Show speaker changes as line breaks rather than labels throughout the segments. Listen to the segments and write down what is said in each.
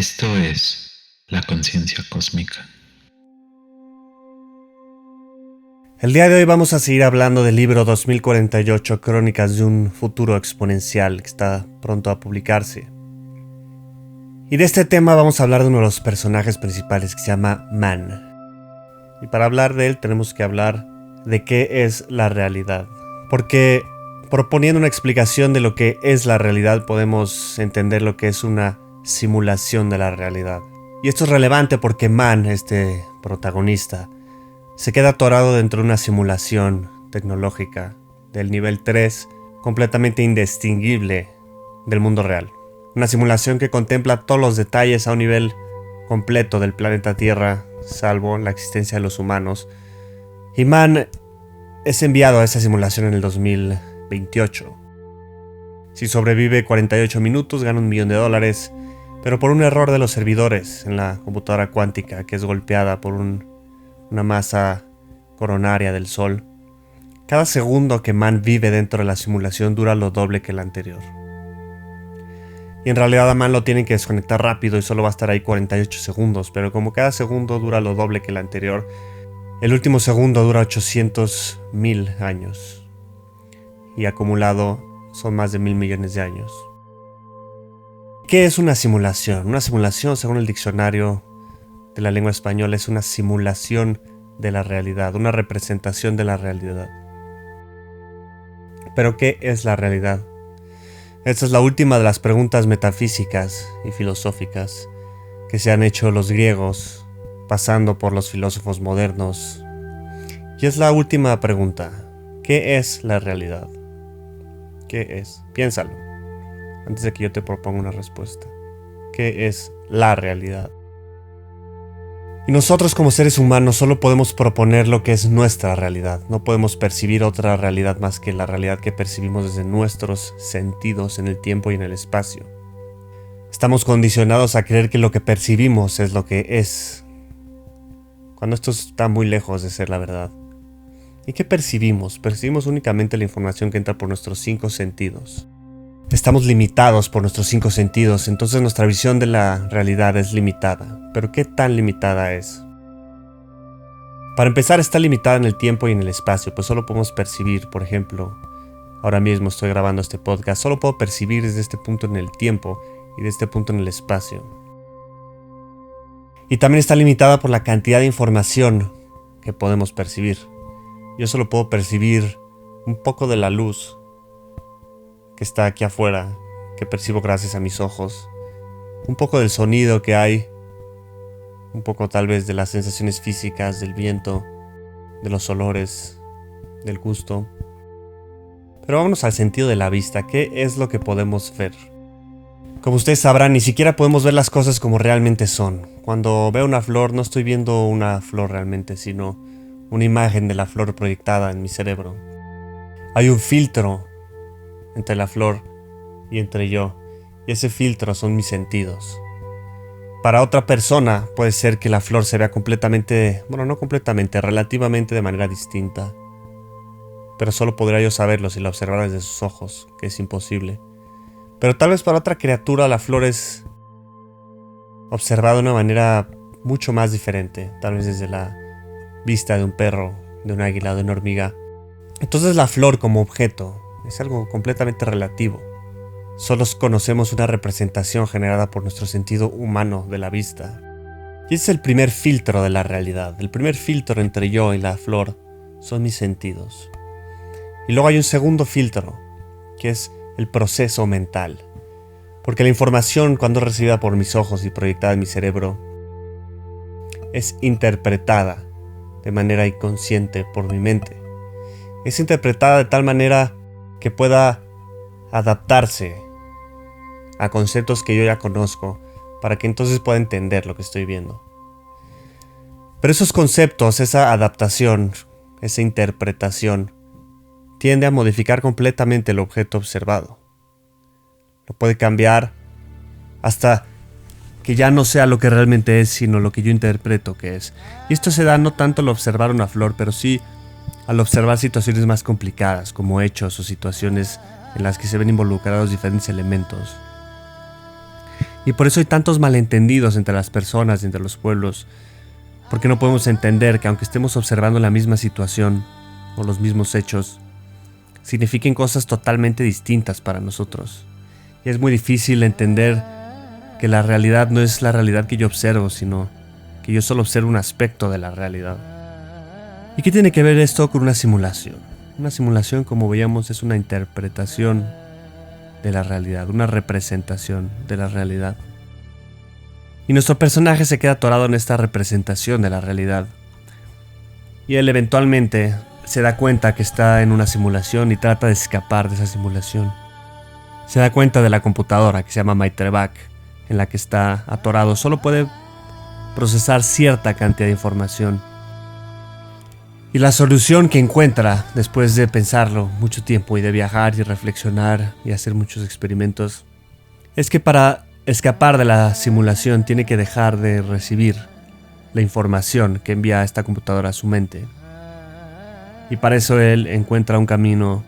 Esto es la conciencia cósmica.
El día de hoy vamos a seguir hablando del libro 2048, Crónicas de un futuro exponencial, que está pronto a publicarse. Y de este tema vamos a hablar de uno de los personajes principales, que se llama Man. Y para hablar de él tenemos que hablar de qué es la realidad. Porque proponiendo una explicación de lo que es la realidad podemos entender lo que es una simulación de la realidad. Y esto es relevante porque Man, este protagonista, se queda atorado dentro de una simulación tecnológica del nivel 3, completamente indistinguible del mundo real. Una simulación que contempla todos los detalles a un nivel completo del planeta Tierra, salvo la existencia de los humanos. Y Man es enviado a esa simulación en el 2028. Si sobrevive 48 minutos, gana $1 millón, pero por un error de los servidores en la computadora cuántica, que es golpeada por una masa coronaria del Sol, cada segundo que Man vive dentro de la simulación dura lo doble que el anterior. Y en realidad a Man lo tienen que desconectar rápido y solo va a estar ahí 48 segundos, pero como cada segundo dura lo doble que el anterior, el último segundo dura 800,000 años. Y acumulado son más de 1,000 millones de años. ¿Qué es una simulación? Una simulación, según el diccionario de la lengua española, es una simulación de la realidad, una representación de la realidad. ¿Pero qué es la realidad? Esta es la última de las preguntas metafísicas y filosóficas que se han hecho los griegos, pasando por los filósofos modernos. Y es la última pregunta. ¿Qué es la realidad? ¿Qué es? Piénsalo, antes de que yo te proponga una respuesta. ¿Qué es la realidad? Y nosotros como seres humanos solo podemos proponer lo que es nuestra realidad. No podemos percibir otra realidad más que la realidad que percibimos desde nuestros sentidos en el tiempo y en el espacio. Estamos condicionados a creer que lo que percibimos es lo que es, cuando esto está muy lejos de ser la verdad. ¿Y qué percibimos? Percibimos únicamente la información que entra por nuestros 5 sentidos. Estamos limitados por nuestros 5 sentidos, entonces nuestra visión de la realidad es limitada. ¿Pero qué tan limitada es? Para empezar, está limitada en el tiempo y en el espacio, pues solo podemos percibir, por ejemplo, ahora mismo estoy grabando este podcast, solo puedo percibir desde este punto en el tiempo y de este punto en el espacio. Y también está limitada por la cantidad de información que podemos percibir. Yo solo puedo percibir un poco de la luz que está aquí afuera, que percibo gracias a mis ojos, un poco del sonido que hay, un poco tal vez de las sensaciones físicas, del viento, de los olores, del gusto. Pero vámonos al sentido de la vista. ¿Qué es lo que podemos ver? Como ustedes sabrán, ni siquiera podemos ver las cosas como realmente son. Cuando veo una flor, no estoy viendo una flor realmente, sino una imagen de la flor proyectada en mi cerebro. Hay un filtro entre la flor y entre yo, y ese filtro son mis sentidos. Para otra persona puede ser que la flor se vea completamente, bueno, no completamente, relativamente de manera distinta, pero solo podría yo saberlo si la observara desde sus ojos, que es imposible. Pero tal vez para otra criatura la flor es observada de una manera mucho más diferente, tal vez desde la vista de un perro, de un águila, de una hormiga. Entonces la flor como objeto es algo completamente relativo. Solo conocemos una representación generada por nuestro sentido humano de la vista. Y ese es el primer filtro de la realidad. El primer filtro entre yo y la flor son mis sentidos. Y luego hay un segundo filtro, que es el proceso mental. Porque la información, cuando es recibida por mis ojos y proyectada en mi cerebro, es interpretada de manera inconsciente por mi mente. Es interpretada de tal manera que pueda adaptarse a conceptos que yo ya conozco, para que entonces pueda entender lo que estoy viendo. Pero esos conceptos, esa adaptación, esa interpretación, tiende a modificar completamente el objeto observado. Lo puede cambiar hasta que ya no sea lo que realmente es, sino lo que yo interpreto que es. Y esto se da no tanto al observar una flor, pero sí al observar situaciones más complicadas, como hechos o situaciones en las que se ven involucrados diferentes elementos. Y por eso hay tantos malentendidos entre las personas y entre los pueblos, porque no podemos entender que aunque estemos observando la misma situación o los mismos hechos, signifiquen cosas totalmente distintas para nosotros. Y es muy difícil entender que la realidad no es la realidad que yo observo, sino que yo solo observo un aspecto de la realidad. ¿Y qué tiene que ver esto con una simulación? Una simulación, como veíamos, es una interpretación de la realidad, una representación de la realidad. Y nuestro personaje se queda atorado en esta representación de la realidad. Y él eventualmente se da cuenta que está en una simulación y trata de escapar de esa simulación. Se da cuenta de la computadora que se llama Maitrevac, en la que está atorado. Solo puede procesar cierta cantidad de información. Y la solución que encuentra, después de pensarlo mucho tiempo y de viajar y reflexionar y hacer muchos experimentos, es que para escapar de la simulación tiene que dejar de recibir la información que envía esta computadora a su mente. Y para eso él encuentra un camino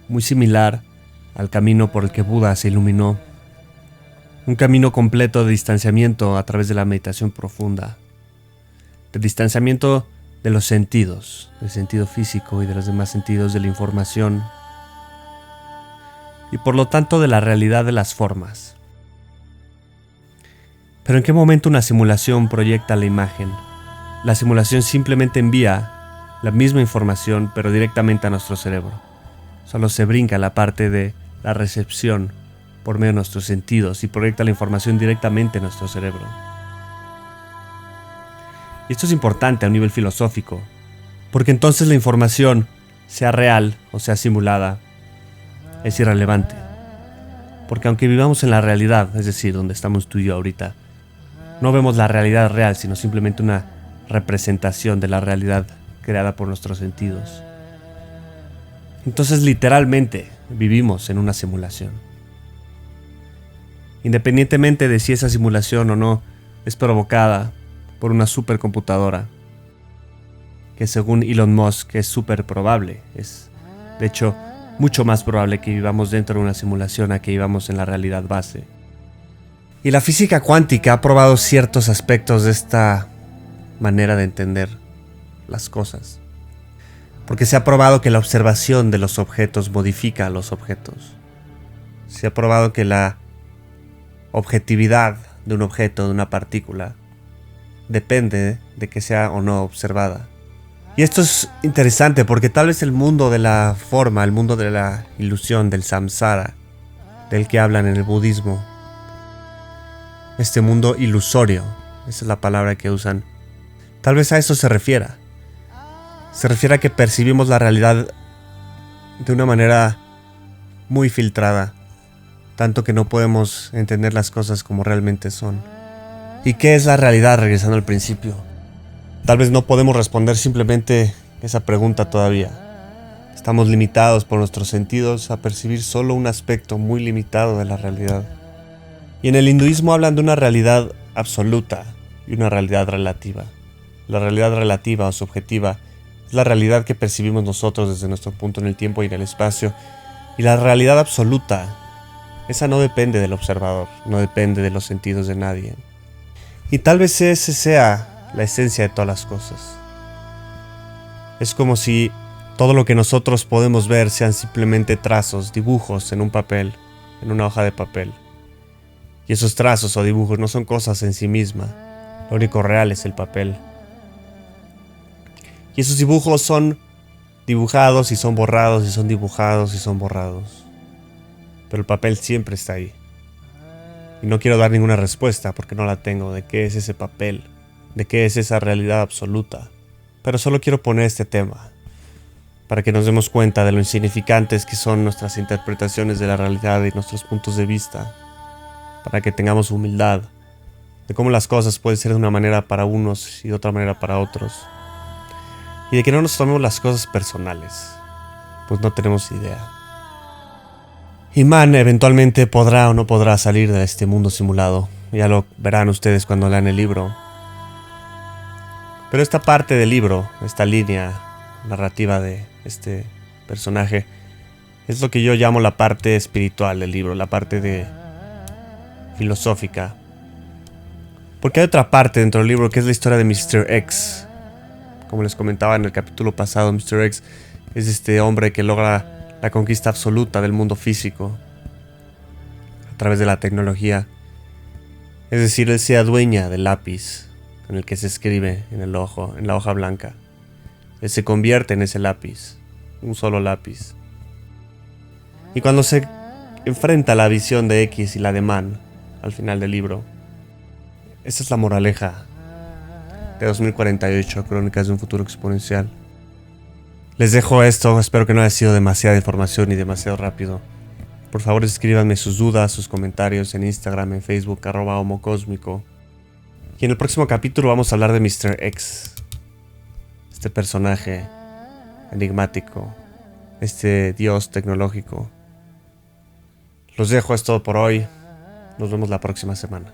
muy similar al camino por el que Buda se iluminó. Un camino completo de distanciamiento a través de la meditación profunda. De distanciamiento de los sentidos, del sentido físico y de los demás sentidos de la información. Y por lo tanto de la realidad de las formas. Pero ¿en qué momento una simulación proyecta la imagen? La simulación simplemente envía la misma información, pero directamente a nuestro cerebro. Solo se brinca la parte de la recepción por medio de nuestros sentidos y proyecta la información directamente a nuestro cerebro. Y esto es importante a un nivel filosófico, porque entonces la información, sea real o sea simulada, es irrelevante. Porque aunque vivamos en la realidad, es decir, donde estamos tú y yo ahorita, no vemos la realidad real, sino simplemente una representación de la realidad creada por nuestros sentidos. Entonces, literalmente, vivimos en una simulación. Independientemente de si esa simulación o no es provocada por una supercomputadora, que según Elon Musk es súper probable. Es, de hecho, mucho más probable que vivamos dentro de una simulación a que vivamos en la realidad base. Y la física cuántica ha probado ciertos aspectos de esta manera de entender las cosas. Porque se ha probado que la observación de los objetos modifica a los objetos. Se ha probado que la objetividad de un objeto, de una partícula, depende de que sea o no observada. Y esto es interesante porque tal vez el mundo de la forma, el mundo de la ilusión, del samsara, del que hablan en el budismo, este mundo ilusorio, esa es la palabra que usan, tal vez a eso se refiera. Se refiere a que percibimos la realidad de una manera muy filtrada, tanto que no podemos entender las cosas como realmente son. ¿Y qué es la realidad? Regresando al principio. Tal vez no podemos responder simplemente esa pregunta todavía. Estamos limitados por nuestros sentidos a percibir solo un aspecto muy limitado de la realidad. Y en el hinduismo hablan de una realidad absoluta y una realidad relativa. La realidad relativa o subjetiva es la realidad que percibimos nosotros desde nuestro punto en el tiempo y en el espacio. Y la realidad absoluta, esa no depende del observador, no depende de los sentidos de nadie. Y tal vez ese sea la esencia de todas las cosas. Es como si todo lo que nosotros podemos ver sean simplemente trazos, dibujos en un papel, en una hoja de papel. Y esos trazos o dibujos no son cosas en sí mismas. Lo único real es el papel. Y esos dibujos son dibujados y son borrados y son dibujados y son borrados. Pero el papel siempre está ahí. Y no quiero dar ninguna respuesta porque no la tengo de qué es ese papel, de qué es esa realidad absoluta. Pero solo quiero poner este tema para que nos demos cuenta de lo insignificantes que son nuestras interpretaciones de la realidad y nuestros puntos de vista. Para que tengamos humildad de cómo las cosas pueden ser de una manera para unos y de otra manera para otros. Y de que no nos tomemos las cosas personales, pues no tenemos idea. Y Man eventualmente podrá o no podrá salir de este mundo simulado. Ya lo verán ustedes cuando lean el libro. Pero esta parte del libro, esta línea narrativa de este personaje, es lo que yo llamo la parte espiritual del libro, la parte de filosófica. Porque hay otra parte dentro del libro que es la historia de Mr. X. Como les comentaba en el capítulo pasado, Mr. X es este hombre que logra la conquista absoluta del mundo físico a través de la tecnología. Es decir, él se adueña del lápiz en el que se escribe en la hoja blanca. Él se convierte en ese lápiz, un solo lápiz. Y cuando se enfrenta a la visión de X y la de Man al final del libro, esa es la moraleja de 2048, Crónicas de un futuro exponencial. Les dejo esto, espero que no haya sido demasiada información y demasiado rápido. Por favor, escríbanme sus dudas, sus comentarios en Instagram, en Facebook, @homocósmico. Y en el próximo capítulo vamos a hablar de Mr. X. Este personaje enigmático, este dios tecnológico. Los dejo, es todo por hoy. Nos vemos la próxima semana.